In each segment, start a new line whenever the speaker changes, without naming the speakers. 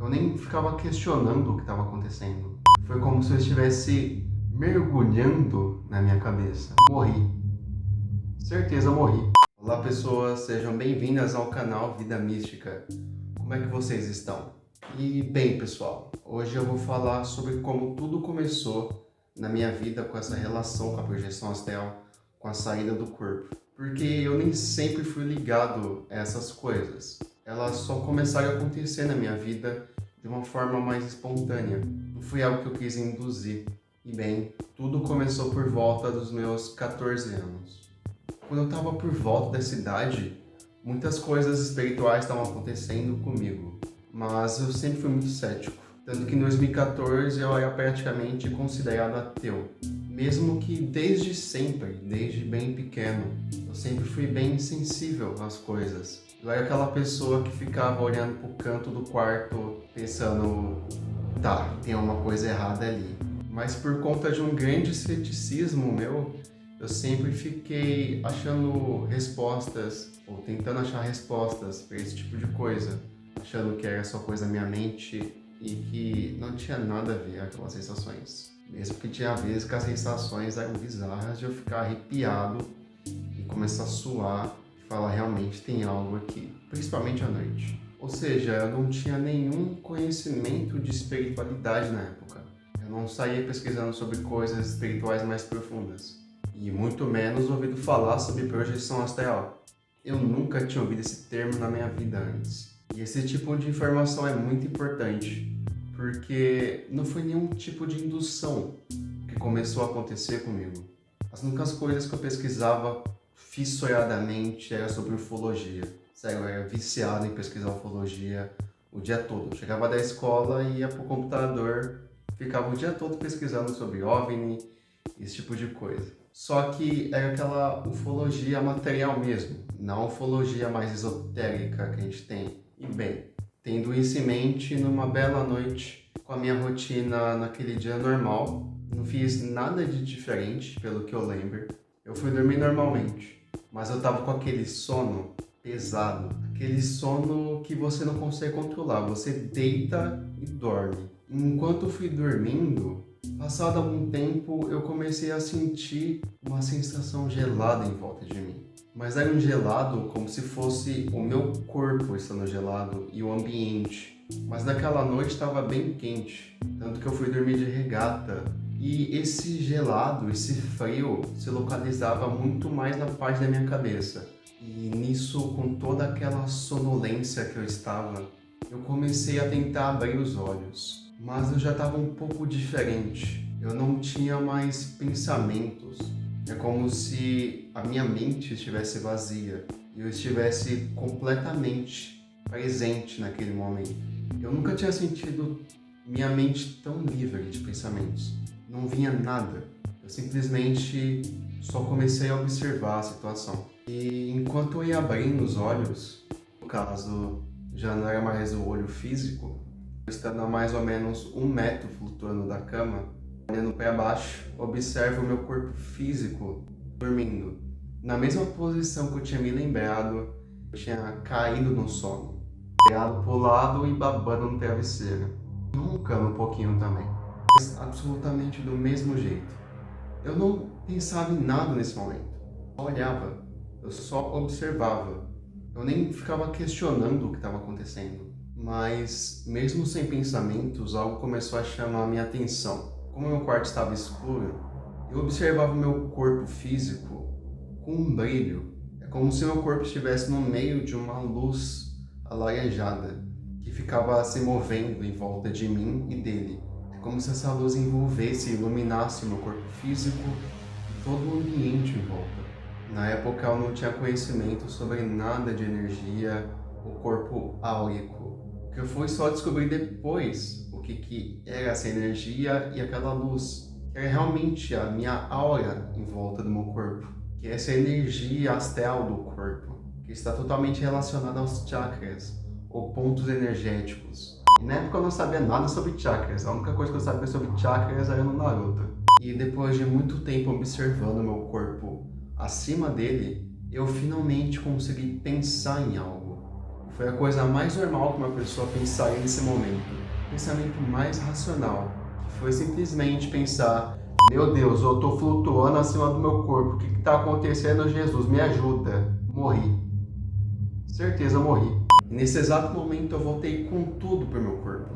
Eu nem ficava questionando o que estava acontecendo. Foi como se eu estivesse mergulhando na minha cabeça. Morri. Certeza morri. Olá pessoas, sejam bem-vindas ao canal Vida Mística. Como é que vocês estão? E bem pessoal, hoje eu vou falar sobre como tudo começou na minha vida com essa relação com a projeção astral, com a saída do corpo. Porque eu nem sempre fui ligado a essas coisas. Elas só começaram a acontecer na minha vida de uma forma mais espontânea. Não foi algo que eu quis induzir. E bem, tudo começou por volta dos meus 14 anos. Quando eu estava por volta dessa idade, muitas coisas espirituais estavam acontecendo comigo, mas eu sempre fui muito cético. Tanto que em 2014 eu era praticamente considerado ateu. Mesmo que desde sempre, desde bem pequeno, eu sempre fui bem sensível às coisas. Eu era aquela pessoa que ficava olhando pro canto do quarto pensando, tá, tem uma coisa errada ali. Mas por conta de um grande ceticismo meu, eu sempre fiquei achando respostas, ou tentando achar respostas para esse tipo de coisa, achando que era só coisa da minha mente e que não tinha nada a ver com aquelas sensações. Mesmo que tinha vezes que as sensações eram bizarras de eu ficar arrepiado e começar a suar e falar, realmente tem algo aqui, principalmente à noite. Ou seja, eu não tinha nenhum conhecimento de espiritualidade na época. Eu não saía pesquisando sobre coisas espirituais mais profundas. E muito menos ouvido falar sobre projeção astral. Eu nunca tinha ouvido esse termo na minha vida antes. E esse tipo de informação é muito importante, porque não foi nenhum tipo de indução que começou a acontecer comigo. As únicas coisas que eu pesquisava fissuradamente era sobre ufologia. Sério, eu era viciado em pesquisar ufologia o dia todo. Eu chegava da escola e ia pro computador, ficava o dia todo pesquisando sobre OVNI, esse tipo de coisa. Só que era aquela ufologia material mesmo, não a ufologia mais esotérica que a gente tem. E bem, tendo isso em mente, numa bela noite, com a minha rotina naquele dia normal, não fiz nada de diferente, pelo que eu lembro. Eu fui dormir normalmente, mas eu tava com aquele sono pesado, aquele sono que você não consegue controlar, você deita e dorme. Enquanto eu fui dormindo, passado algum tempo, eu comecei a sentir uma sensação gelada em volta de mim. Mas era um gelado como se fosse o meu corpo estando gelado e o ambiente. Mas naquela noite estava bem quente, tanto que eu fui dormir de regata. E esse gelado, esse frio, se localizava muito mais na parte da minha cabeça. E nisso, com toda aquela sonolência que eu estava, eu comecei a tentar abrir os olhos. Mas eu já estava um pouco diferente. Eu não tinha mais pensamentos. É como se a minha mente estivesse vazia e eu estivesse completamente presente naquele momento. Eu nunca tinha sentido minha mente tão livre de pensamentos. Não vinha nada. Eu simplesmente só comecei a observar a situação. E enquanto eu ia abrindo os olhos, no caso já não era mais o olho físico, estando a mais ou menos 1 metro flutuando da cama, olhando para baixo, observo o meu corpo físico dormindo. Na mesma posição que eu tinha me lembrado, eu tinha caído no sono, virado pro lado e babando no travesseiro, roncando um pouquinho também, mas absolutamente do mesmo jeito. Eu não pensava em nada nesse momento, só olhava, eu só observava. Eu nem ficava questionando o que estava acontecendo. Mas, mesmo sem pensamentos, algo começou a chamar a minha atenção. Como meu quarto estava escuro, eu observava o meu corpo físico com um brilho. É como se meu corpo estivesse no meio de uma luz alaranjada, que ficava se movendo em volta de mim e dele. É como se essa luz envolvesse e iluminasse o meu corpo físico e todo o ambiente em volta. Na época eu não tinha conhecimento sobre nada de energia ou corpo áurico. Eu fui só descobrir depois o que era essa energia e aquela luz, que era realmente a minha aura em volta do meu corpo, que é essa energia astral do corpo, que está totalmente relacionada aos chakras, ou pontos energéticos. E na época eu não sabia nada sobre chakras, a única coisa que eu sabia sobre chakras era no Naruto. E depois de muito tempo observando o meu corpo acima dele, eu finalmente consegui pensar em algo. Foi a coisa mais normal que uma pessoa pensaria nesse momento. O pensamento mais racional, que foi simplesmente pensar: meu Deus, eu tô flutuando acima do meu corpo, o que que tá acontecendo? Jesus, me ajuda. Morri. Certeza, eu morri. E nesse exato momento eu voltei com tudo pro meu corpo.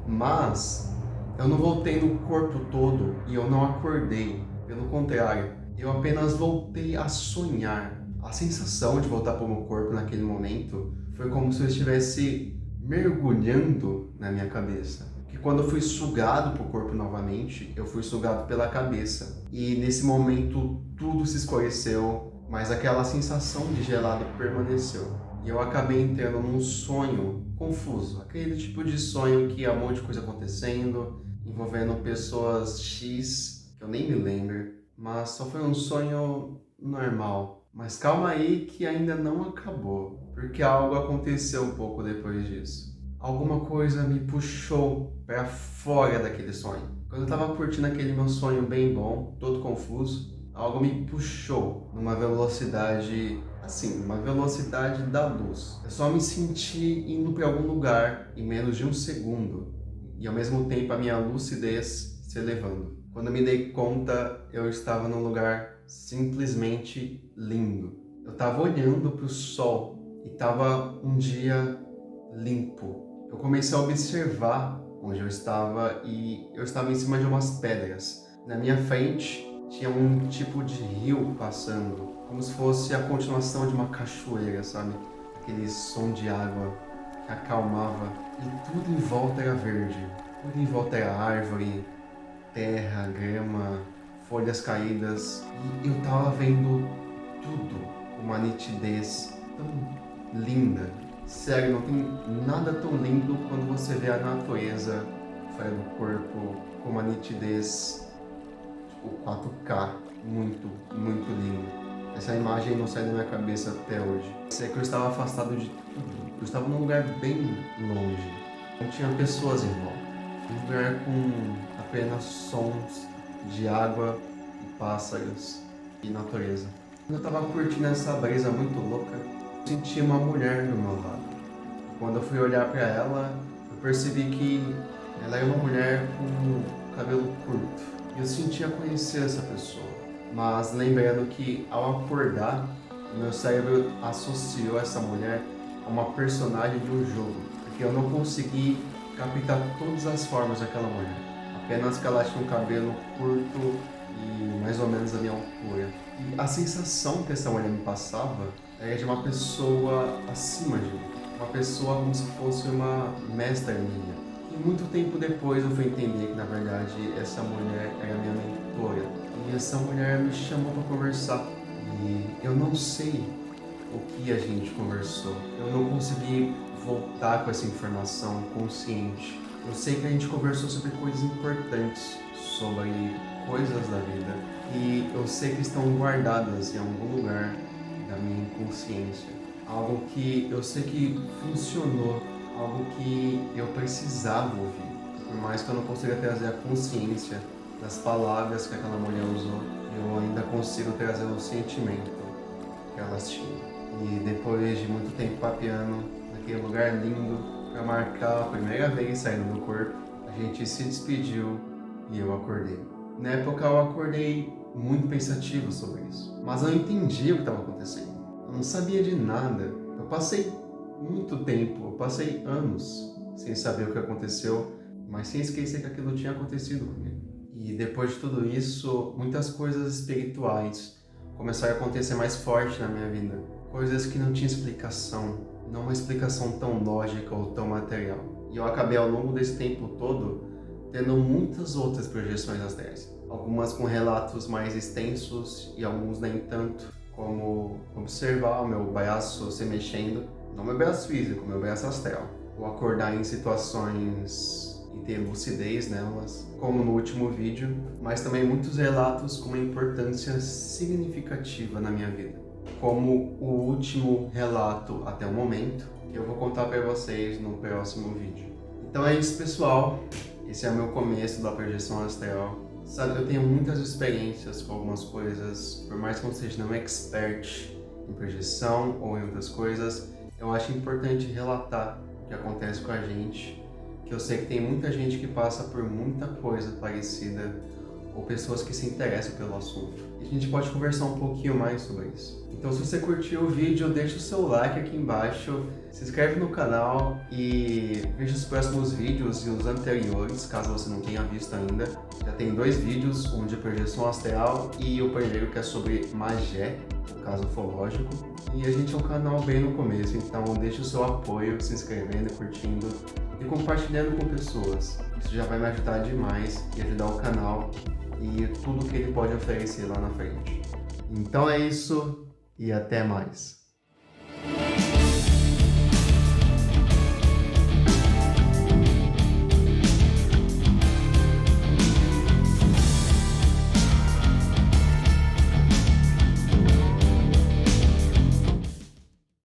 Mas eu não voltei no corpo todo e eu não acordei. Pelo contrário, eu apenas voltei a sonhar. A sensação de voltar para o meu corpo naquele momento foi como se eu estivesse mergulhando na minha cabeça. Que quando eu fui sugado para o corpo novamente, eu fui sugado pela cabeça. E nesse momento tudo se escureceu, mas aquela sensação de gelado permaneceu. E eu acabei entrando num sonho confuso. Aquele tipo de sonho que há um monte de coisa acontecendo, envolvendo pessoas X, que eu nem me lembro. Mas só foi um sonho normal. Mas calma aí que ainda não acabou, porque algo aconteceu um pouco depois disso. Alguma coisa me puxou para fora daquele sonho. Quando eu tava curtindo aquele meu sonho bem bom, todo confuso, algo me puxou numa velocidade, assim, uma velocidade da luz. Eu só me senti indo para algum lugar em menos de um segundo e ao mesmo tempo a minha lucidez se elevando. Quando eu me dei conta, eu estava num lugar simplesmente lindo. Eu estava olhando para o sol e estava um dia limpo. Eu comecei a observar onde eu estava e eu estava em cima de umas pedras. Na minha frente tinha um tipo de rio passando, como se fosse a continuação de uma cachoeira, sabe? Aquele som de água que acalmava e tudo em volta era verde. Tudo em volta era árvore, terra, grama, folhas caídas e eu tava vendo tudo com uma nitidez tão linda. Sério, não tem nada tão lindo quando você vê a natureza fora do corpo com uma nitidez tipo 4K, muito, muito lindo. Essa imagem não sai da minha cabeça até hoje. Sei que eu estava afastado de tudo. Eu estava num lugar bem longe. Não tinha pessoas em volta. Um lugar com apenas sons de água e pássaros e natureza. Quando eu estava curtindo essa brisa muito louca, eu senti uma mulher do meu lado. Quando eu fui olhar para ela, eu percebi que ela era uma mulher com cabelo curto. Eu sentia conhecer essa pessoa, mas lembrando que ao acordar, o meu cérebro associou essa mulher a uma personagem de um jogo, porque eu não consegui captar todas as formas daquela mulher, apenas que ela tinha um cabelo curto e mais ou menos a minha altura. E a sensação que essa mulher me passava era de uma pessoa acima de mim, uma pessoa como se fosse uma mestra minha. E muito tempo depois eu fui entender que na verdade essa mulher era minha mentora. E essa mulher me chamou para conversar. E eu não sei o que a gente conversou. Eu não consegui voltar com essa informação consciente. Eu sei que a gente conversou sobre coisas importantes, sobre coisas da vida. E eu sei que estão guardadas em algum lugar da minha inconsciência. Algo que eu sei que funcionou, algo que eu precisava ouvir. Por mais que eu não consiga trazer a consciência das palavras que aquela mulher usou, eu ainda consigo trazer o sentimento que elas tinham. E depois de muito tempo papeando naquele lugar lindo, para marcar a primeira vez saindo do corpo, a gente se despediu e eu acordei. Na época eu acordei muito pensativo sobre isso, mas eu entendi o que estava acontecendo. Eu não sabia de nada. Eu passei muito tempo, eu passei anos sem saber o que aconteceu, mas sem esquecer que aquilo tinha acontecido comigo. E depois de tudo isso, muitas coisas espirituais começaram a acontecer mais forte na minha vida. Coisas que não tinham explicação, não uma explicação tão lógica ou tão material. E eu acabei ao longo desse tempo todo tendo muitas outras projeções astrais. Algumas com relatos mais extensos e alguns nem tanto, como observar o meu braço se mexendo, não meu braço físico, meu braço astral. Ou acordar em situações e ter lucidez nelas, como no último vídeo, mas também muitos relatos com uma importância significativa na minha vida. Como o último relato até o momento, que eu vou contar para vocês no próximo vídeo. Então é isso, pessoal. Esse é o meu começo da projeção astral. Sabe, eu tenho muitas experiências com algumas coisas, por mais que eu não seja não expert em projeção ou em outras coisas, eu acho importante relatar o que acontece com a gente, que eu sei que tem muita gente que passa por muita coisa parecida, ou pessoas que se interessam pelo assunto. E a gente pode conversar um pouquinho mais sobre isso. Então, se você curtiu o vídeo, deixa o seu like aqui embaixo, se inscreve no canal e veja os próximos vídeos e os anteriores, caso você não tenha visto ainda. Já tem 2 vídeos, um de projeção astral e o primeiro que é sobre magé, o caso ufológico. E a gente é um canal bem no começo, então deixa o seu apoio, se inscrevendo, curtindo e compartilhando com pessoas. Isso já vai me ajudar demais e ajudar o canal e tudo que ele pode oferecer lá na frente. Então é isso e até mais.